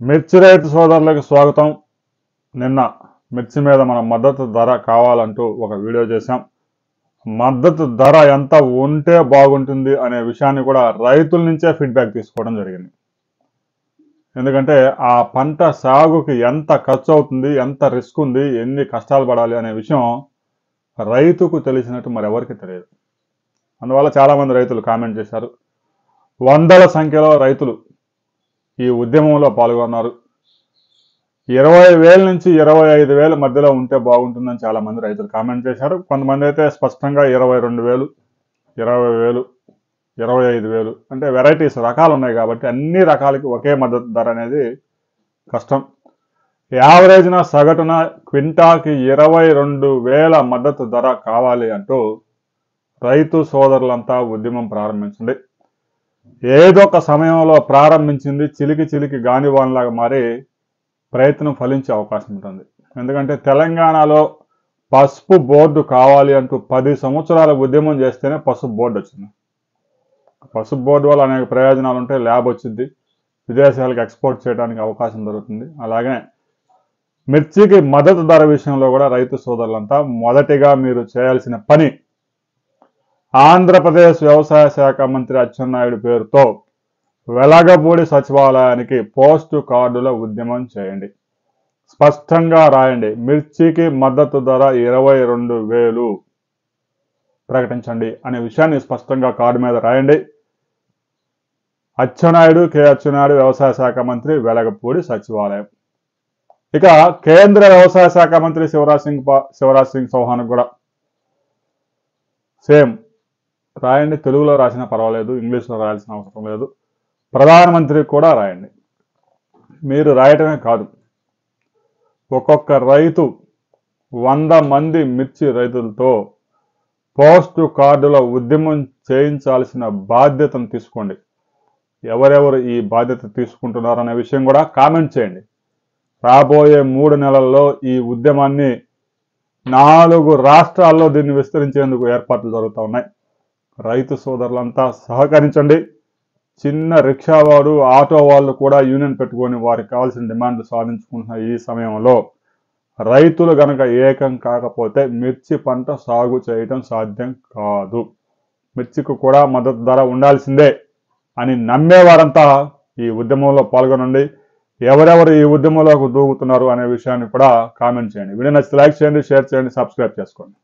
మిర్చి రైతు సోదరులకు స్వాగతం. నిన్న మిర్చి మీద మనం మద్దతు ధర కావాలంటూ ఒక వీడియో చేశాం. మద్దతు ధర ఎంత ఉంటే బాగుంటుంది అనే విషయాన్ని కూడా రైతుల నుంచే ఫీడ్బ్యాక్ తీసుకోవడం జరిగింది. ఎందుకంటే ఆ పంట సాగుకి ఎంత ఖర్చు అవుతుంది, ఎంత రిస్క్ ఉంది, ఎన్ని కష్టాలు పడాలి అనే విషయం రైతుకు తెలిసినట్టు మరెవరికి తెలియదు. అందువల్ల చాలామంది రైతులు కామెంట్ చేశారు. వందల సంఖ్యలో రైతులు ఈ ఉద్యమంలో పాల్గొన్నారు. 20,000 నుంచి 25,000 మధ్యలో ఉంటే బాగుంటుందని చాలామంది రైతులు కామెంట్ చేశారు. కొంతమంది అయితే స్పష్టంగా 22,000, 20,000, 25,000 అంటే వెరైటీస్ రకాలు ఉన్నాయి కాబట్టి అన్ని రకాలకి ఒకే మద్దతు ధర అనేది కష్టం. యావరేజ్న సగటున క్వింటాకి 22,000 మద్దతు ధర కావాలి అంటూ రైతు సోదరులంతా ఉద్యమం ప్రారంభించండి. ఏదో ఒక సమయంలో ప్రారంభించింది చిలికి గానివాన్లాగా మారి ప్రయత్నం ఫలించే అవకాశం ఉంటుంది. ఎందుకంటే తెలంగాణలో పసుపు బోర్డు కావాలి అంటూ 10 సంవత్సరాల ఉద్యమం చేస్తేనే పసుపు బోర్డు వచ్చింది. పసుపు బోర్డు వల్ల అనేక ప్రయోజనాలు ఉంటాయి. ల్యాబ్ వచ్చింది, విదేశాలకు ఎక్స్పోర్ట్ చేయడానికి అవకాశం దొరుకుతుంది. అలాగే మిర్చికి మద్దతు ధర విషయంలో కూడా రైతు సోదరులంతా మొదటిగా మీరు చేయాల్సిన పని ఆంధ్రప్రదేశ్ వ్యవసాయ శాఖ మంత్రి అచ్చెన్నాయుడు పేరుతో వెలగపూడి సచివాలయానికి పోస్టు కార్డుల ఉద్యమం చేయండి. స్పష్టంగా రాయండి, మిర్చికి మద్దతు ధర 22,000 ప్రకటించండి అనే విషయాన్ని స్పష్టంగా కార్డు మీద రాయండి. అచ్చెన్నాయుడు, అచ్చెన్నాయుడు వ్యవసాయ శాఖ మంత్రి, వెలగపూడి సచివాలయం. ఇక కేంద్ర వ్యవసాయ శాఖ మంత్రి శివరాజ్ సింగ్ చౌహాన్ కూడా సేమ్ రాయండి. తెలుగులో రాసినా పర్వాలేదు, ఇంగ్లీష్లో రాయాల్సిన అవసరం లేదు. ప్రధానమంత్రికి కూడా రాయండి. మీరు రాయటమే కాదు, ఒక్కొక్క రైతు 100 మంది మిర్చి రైతులతో పోస్టు కార్డుల ఉద్యమం చేయించాల్సిన బాధ్యతను తీసుకోండి. ఎవరెవరు ఈ బాధ్యత తీసుకుంటున్నారనే విషయం కూడా కామెంట్ చేయండి. రాబోయే 3 నెలల్లో ఈ ఉద్యమాన్ని 4 రాష్ట్రాల్లో దీన్ని విస్తరించేందుకు ఏర్పాట్లు జరుగుతూ ఉన్నాయి. రైతు సోదరులంతా సహకరించండి. చిన్న రిక్షావాడు, ఆటో వాళ్ళు కూడా యూనియన్ పెట్టుకొని వారికి కావాల్సిన డిమాండ్లు సాధించుకుంటున్న ఈ సమయంలో రైతులు గనక ఏకం కాకపోతే మిర్చి పంట సాగు చేయటం సాధ్యం కాదు. మిర్చికి కూడా మద్దతు ధర ఉండాల్సిందే అని నమ్మేవారంతా ఈ ఉద్యమంలో పాల్గొనండి. ఎవరెవరు ఈ ఉద్యమంలోకి దూకుతున్నారు అనే విషయాన్ని కూడా కామెంట్ చేయండి. వీడియో నచ్చితే లైక్ చేయండి, షేర్ చేయండి, సబ్స్క్రైబ్ చేసుకోండి.